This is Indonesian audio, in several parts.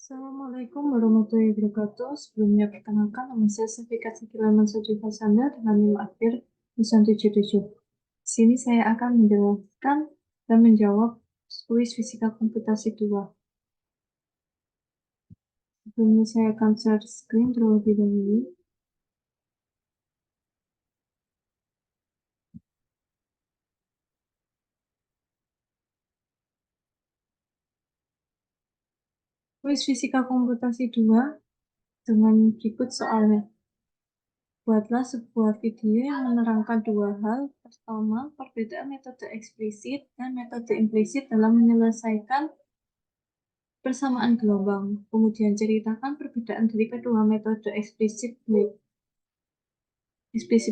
Assalamualaikum warahmatullahi wabarakatuh. Sebelumnya perkenalkan, nama saya Syafiqah Sikilaman Sodri Fasanda dengan NIM akhir 977. Di sini saya akan menjelaskan dan menjawab kuis fisika komputasi 2. Sebelumnya saya akan share screen terlebih dahulu. Kuis fisika komputasi 2 dengan berikut soalnya. Buatlah sebuah video yang menerangkan dua hal. Pertama, perbedaan metode eksplisit dan metode implisit dalam menyelesaikan persamaan gelombang. Kemudian ceritakan perbedaan dari kedua metode eksplisit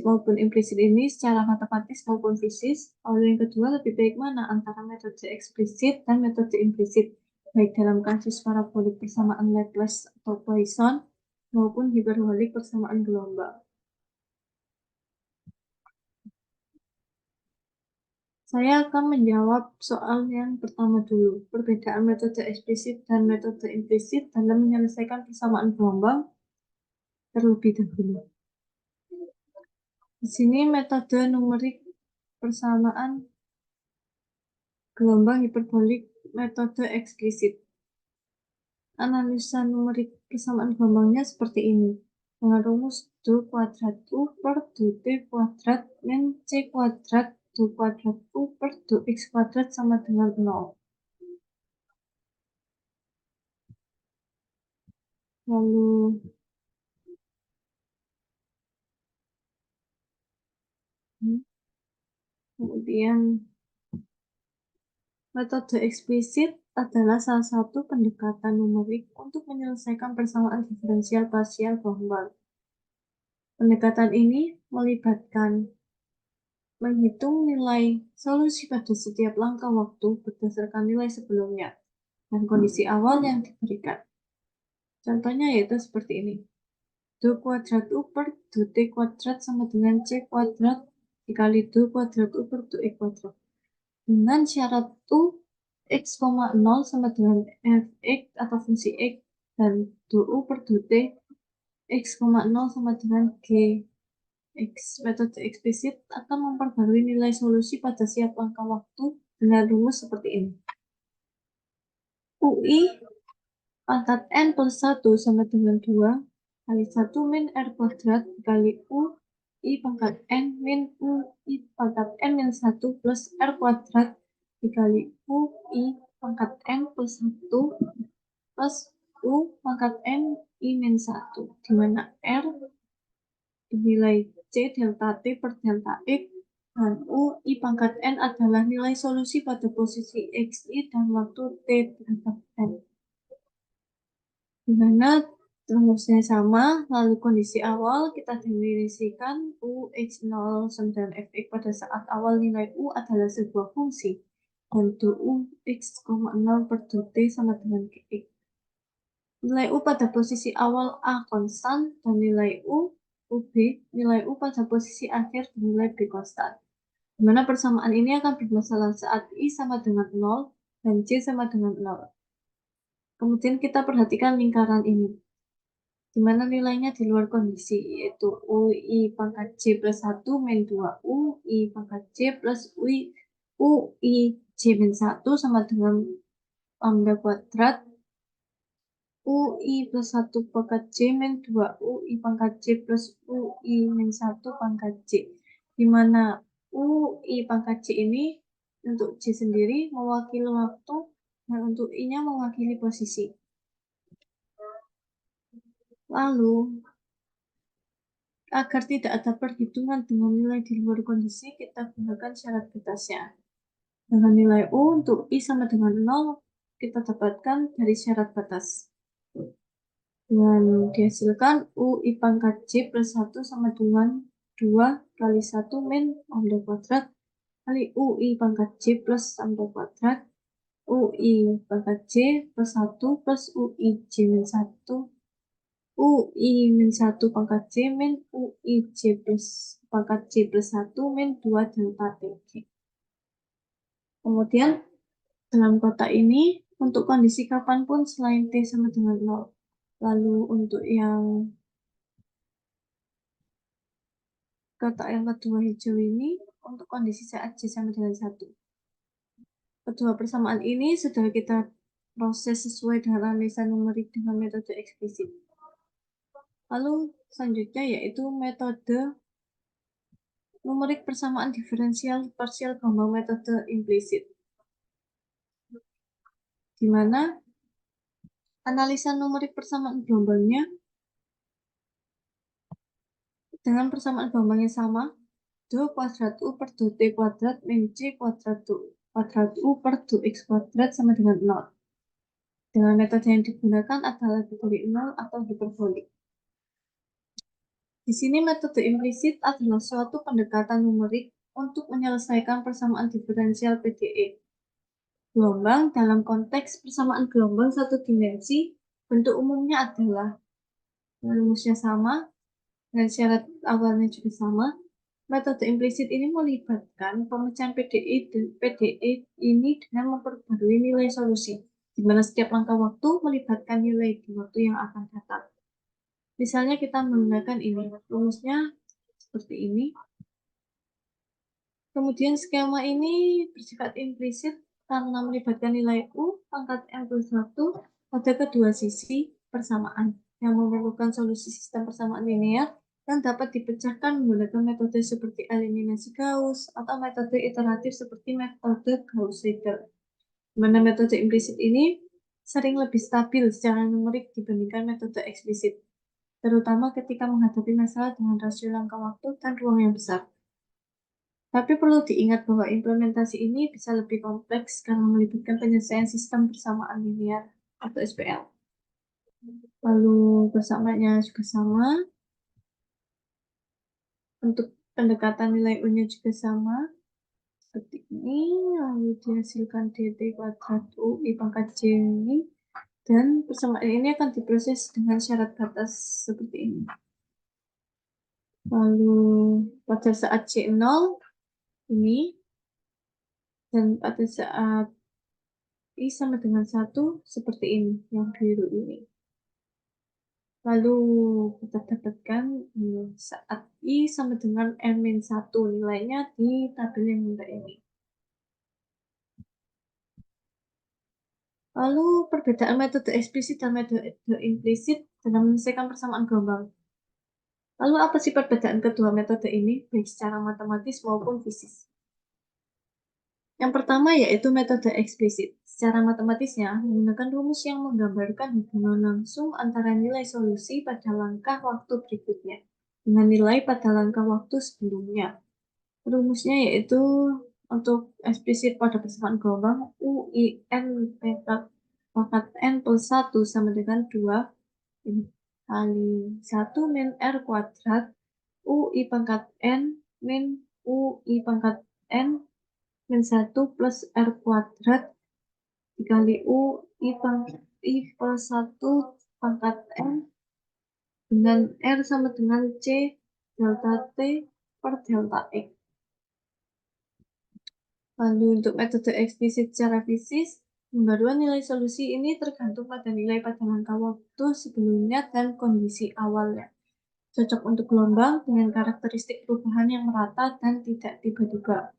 maupun implisit ini secara matematis maupun fisik. Lalu yang kedua, lebih baik mana antara metode eksplisit dan metode implisit, baik dalam kasus parabolik persamaan Laplace atau Poisson maupun hiperbolik persamaan gelombang. Saya akan menjawab soal yang pertama dulu, perbedaan metode eksplisit dan metode implisit dalam menyelesaikan persamaan gelombang terlebih dahulu. Di sini metode numerik persamaan gelombang hiperbolik metode eksplisit. Analisa numerik persamaan gelombangnya seperti ini. Dengan rumus do kuadrat U per do T kuadrat min C kuadrat do kuadrat U per do X kuadrat sama dengan 0. Lalu kemudian metode eksplisit adalah salah satu pendekatan numerik untuk menyelesaikan persamaan diferensial parsial gelombang. Pendekatan ini melibatkan menghitung nilai solusi pada setiap langkah waktu berdasarkan nilai sebelumnya dan kondisi awal yang diberikan. Contohnya yaitu seperti ini. Do kuadrat U per do T kuadrat sama dengan C kuadrat dikali do kuadrat U per do X kuadrat. Dengan syarat U X, 0 sama dengan fx atau fungsi X dan do U per do T X, 0 sama dengan G. Metode eksplisit akan memperbarui nilai solusi pada setiap langkah waktu dengan rumus seperti ini. UI pangkat N plus 1 sama dengan 2 kali 1 min R kuadrat dikali UI pangkat N min UI pangkat N min 1 plus R kuadrat dikali UI pangkat N plus 1 plus U pangkat N I min 1, di mana R nilai C delta T per delta X dan U I pangkat N adalah nilai solusi pada posisi XI dan waktu T terhadap N. Di mana rumusnya sama, lalu kondisi awal kita definisikan U X0 sama dengan Fx pada saat awal nilai U adalah sebuah fungsi dan U X, 0 per T sama dengan Gx. Nilai U pada posisi awal A konstan dan nilai UB, nilai U pada posisi akhir dan nilai B konstan. Di mana persamaan ini akan bermasalah saat I sama dengan 0 dan J sama dengan 0. Kemudian kita perhatikan lingkaran ini, di mana nilainya di luar kondisi, yaitu UI pangkat J plus 1 min 2 UI pangkat J plus UI J min 1 sama dengan lambda kuadrat UI plus 1 pangkat J min 2 UI pangkat J plus UI min 1 pangkat J, di mana UI pangkat J ini untuk J sendiri mewakili waktu dan untuk I-nya mewakili posisi. Lalu, agar tidak ada perhitungan dengan nilai di luar kondisi, kita gunakan syarat batasnya. Dengan nilai U untuk I sama dengan 0, kita dapatkan dari syarat batas. Dengan dihasilkan UI pangkat J plus 1 sama dengan 2 kali 1 min lambda kuadrat kali UI pangkat J plus lambda kuadrat UI pangkat J plus 1 plus UI J min 1 UI min 1 pangkat J min UI J plus pangkat J plus 1 min 2 delta T. Kemudian dalam kotak ini untuk kondisi kapanpun selain T sama dengan 0. Lalu untuk yang kotak yang kedua hijau ini, untuk kondisi saat J sama dengan 1. Kedua persamaan ini sudah kita proses sesuai dengan analisa numerik dengan metode eksplisit. Lalu selanjutnya yaitu metode numerik persamaan diferensial parsial gelombang metode implisit, di mana analisa numerik persamaan gelombangnya dengan persamaan gelombang yang sama, do kuadrat U per do T kuadrat min C kuadrat do kuadrat U per do X kuadrat sama dengan 0. Dengan metode yang digunakan adalah lebih 0 atau hiperbolik. Di sini metode implisit adalah suatu pendekatan numerik untuk menyelesaikan persamaan diferensial PDE. Gelombang dalam konteks persamaan gelombang satu dimensi, bentuk umumnya adalah rumusnya sama, dan syarat awalnya juga sama. Metode implisit ini melibatkan pemecahan PDE ini dengan memperbarui nilai solusi, di mana setiap langkah waktu melibatkan nilai di waktu yang akan datang. Misalnya kita menggunakan ini, rumusnya seperti ini. Kemudian skema ini bersifat implisit karena melibatkan nilai U pangkat N plus 1 pada kedua sisi persamaan yang memerlukan solusi sistem persamaan linear yang dapat dipecahkan menggunakan metode seperti eliminasi Gauss atau metode iteratif seperti metode Gauss-Seidel. Di mana metode implisit ini sering lebih stabil secara numerik dibandingkan metode eksplisit, terutama ketika menghadapi masalah dengan rasio langkah waktu dan ruang yang besar. Tapi perlu diingat bahwa implementasi ini bisa lebih kompleks karena melibatkan penyelesaian sistem persamaan linear atau SPL. Lalu persamaannya juga sama. Untuk pendekatan nilai U-nya juga sama. Seperti ini. Lalu dihasilkan dt kuadrat U I pangkat J ini. Dan persamaan ini akan diproses dengan syarat batas seperti ini. Lalu pada saat C0 ini. Dan pada saat I sama dengan 1 seperti ini, yang biru ini. Lalu kita dapatkan saat I sama dengan N-1 nilainya di tabel yang rendah ini. Lalu perbedaan metode eksplisit dan metode implisit dalam menyelesaikan persamaan gelombang. Lalu apa sih perbedaan kedua metode ini, baik secara matematis maupun fisik? Yang pertama yaitu metode eksplisit. Secara matematisnya, menggunakan rumus yang menggambarkan hubungan langsung antara nilai solusi pada langkah waktu berikutnya dengan nilai pada langkah waktu sebelumnya. Rumusnya yaitu untuk eksplisit pada persamaan gelombang UIN pangkat N plus 1 sama dengan 2 kali 1 min R kuadrat UI pangkat N min UI pangkat N min 1 plus R kuadrat dikali U I plus 1 pangkat N dengan R sama dengan C delta T per delta X. Lalu untuk metode eksplisit secara fisik, pembaruan nilai solusi ini tergantung pada nilai pada langkah waktu sebelumnya dan kondisi awalnya. Cocok untuk gelombang dengan karakteristik perubahan yang merata dan tidak tiba-tiba.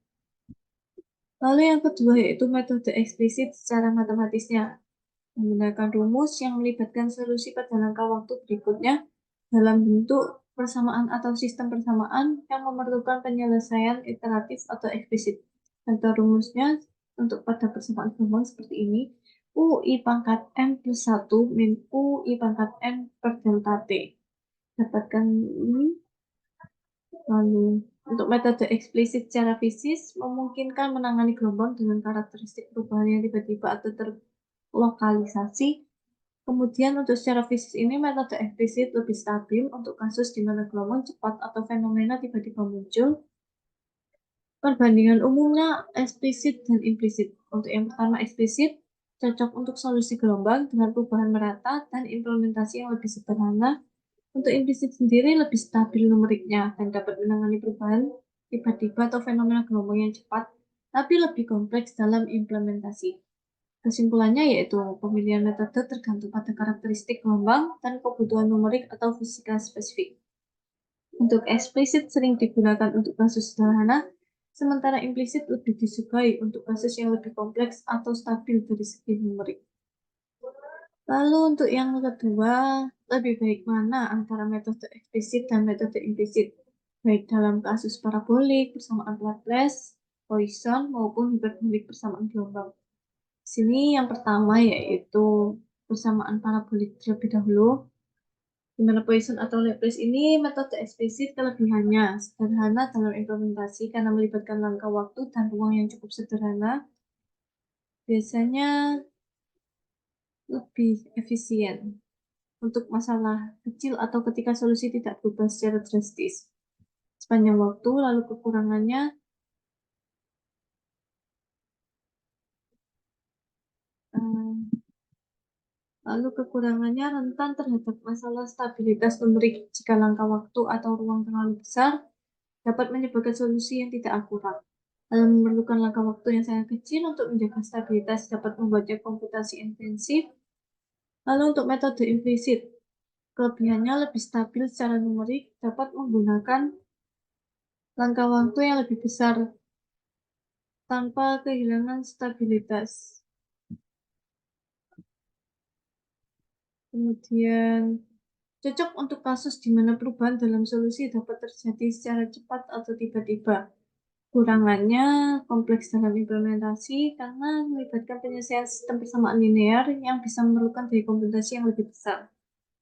Lalu yang kedua yaitu metode eksplisit secara matematisnya, menggunakan rumus yang melibatkan solusi pada langkah waktu berikutnya dalam bentuk persamaan atau sistem persamaan yang memerlukan penyelesaian iteratif atau eksplisit. Contoh rumusnya untuk pada persamaan gelombang seperti ini, UI pangkat N plus 1 min UI pangkat N per delta T. Dapatkan ini. Lalu, untuk metode eksplisit secara fisik memungkinkan menangani gelombang dengan karakteristik perubahan yang tiba-tiba atau terlokalisasi. Kemudian untuk secara fisik ini metode eksplisit lebih stabil untuk kasus di mana gelombang cepat atau fenomena tiba-tiba muncul. Perbandingan umumnya eksplisit dan implisit. Untuk yang pertama eksplisit, cocok untuk solusi gelombang dengan perubahan merata dan implementasi yang lebih sederhana. Untuk implisit sendiri lebih stabil numeriknya dan dapat menangani perubahan tiba-tiba atau fenomena gelombang yang cepat, tapi lebih kompleks dalam implementasi. Kesimpulannya yaitu pemilihan metode tergantung pada karakteristik gelombang dan kebutuhan numerik atau fisika spesifik. Untuk eksplisit sering digunakan untuk kasus sederhana, sementara implisit lebih disukai untuk kasus yang lebih kompleks atau stabil dari segi numerik. Lalu untuk yang kedua, lebih baik mana antara metode eksplisit dan metode implisit, baik dalam kasus parabolik, persamaan Laplace, Poisson, maupun hiperbolik persamaan gelombang. Sini yang pertama yaitu persamaan parabolik terlebih dahulu, di mana Poisson atau Laplace ini metode eksplisit kelebihannya sederhana dalam implementasi karena melibatkan langkah waktu dan ruang yang cukup sederhana. Biasanya lebih efisien untuk masalah kecil atau ketika solusi tidak berubah secara drastis sepanjang waktu, lalu kekurangannya rentan terhadap masalah stabilitas numerik jika langkah waktu atau ruang terlalu besar dapat menyebabkan solusi yang tidak akurat. Lalu memerlukan langkah waktu yang sangat kecil untuk menjaga stabilitas dapat membuatnya komputasi intensif. Lalu untuk metode implisit, kelebihannya lebih stabil secara numerik, dapat menggunakan langkah waktu yang lebih besar tanpa kehilangan stabilitas. Kemudian cocok untuk kasus di mana perubahan dalam solusi dapat terjadi secara cepat atau tiba-tiba. Kurangannya kompleks dalam implementasi karena melibatkan penyelesaian sistem persamaan linear yang bisa memerlukan daya komputasi yang lebih besar.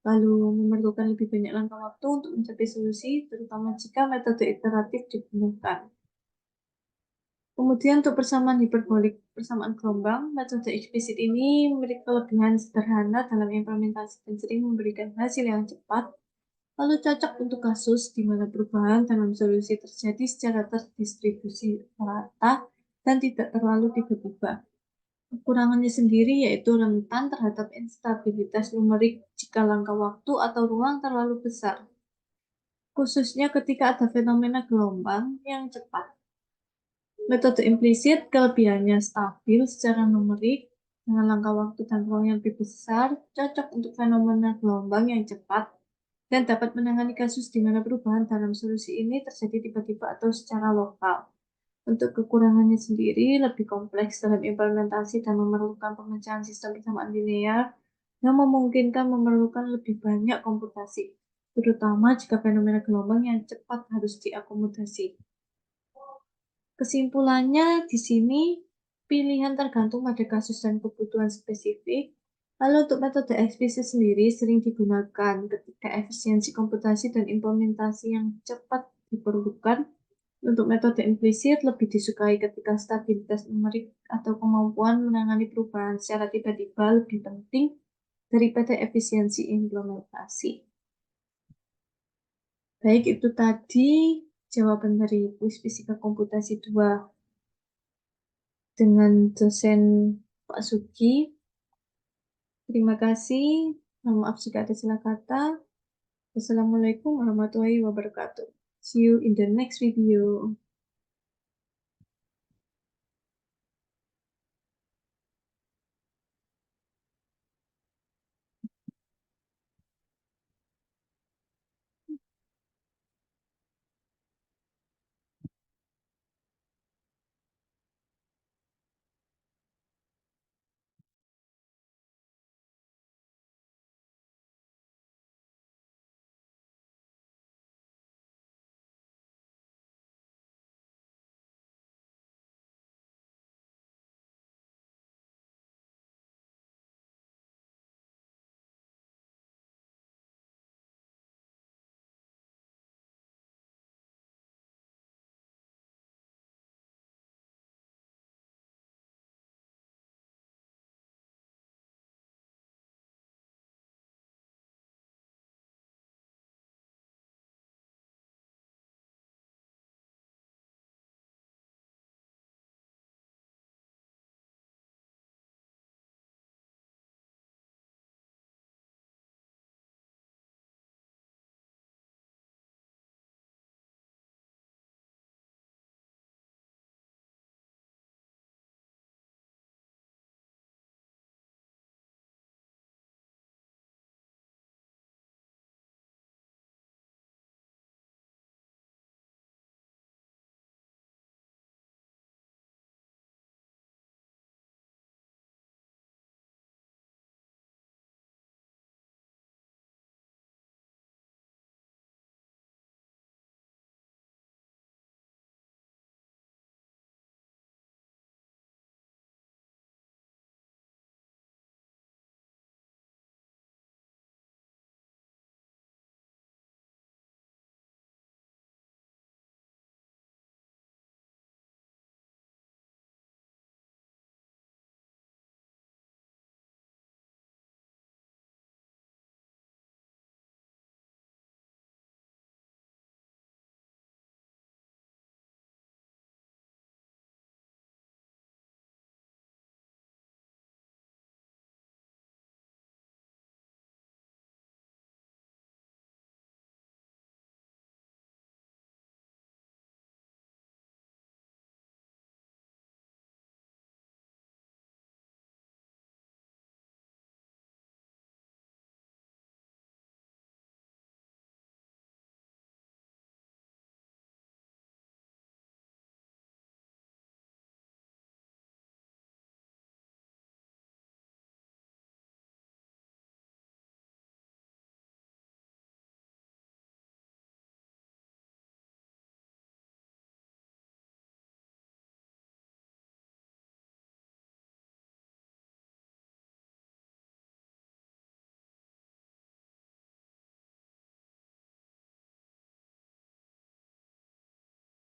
Lalu memerlukan lebih banyak langkah waktu untuk mencapai solusi, terutama jika metode iteratif digunakan. Kemudian untuk persamaan hiperbolik, persamaan gelombang, metode eksplisit ini memiliki kelebihan sederhana dalam implementasi dan sering memberikan hasil yang cepat, lalu cocok untuk kasus di mana perubahan dalam solusi terjadi secara terdistribusi merata dan tidak terlalu tiba-tiba. Kekurangannya sendiri yaitu rentan terhadap instabilitas numerik jika langkah waktu atau ruang terlalu besar, khususnya ketika ada fenomena gelombang yang cepat. Metode implisit kelebihannya stabil secara numerik dengan langkah waktu dan ruang yang lebih besar, cocok untuk fenomena gelombang yang cepat, dan dapat menangani kasus di mana perubahan dalam solusi ini terjadi tiba-tiba atau secara lokal. Untuk kekurangannya sendiri lebih kompleks dalam implementasi dan memerlukan pemecahan sistem persamaan linear yang memungkinkan memerlukan lebih banyak komputasi, terutama jika fenomena gelombang yang cepat harus diakomodasi. Kesimpulannya di sini pilihan tergantung pada kasus dan kebutuhan spesifik. Lalu untuk metode eksplisit sendiri sering digunakan ketika efisiensi komputasi dan implementasi yang cepat diperlukan. Untuk metode implisit lebih disukai ketika stabilitas numerik atau kemampuan menangani perubahan secara tiba-tiba lebih penting daripada efisiensi implementasi. Baik, itu tadi jawaban dari kuis fisika komputasi 2 dengan dosen Pak Sugi. Terima kasih. Mohon maaf jika ada salah kata. Wassalamualaikum warahmatullahi wabarakatuh. See you in the next video.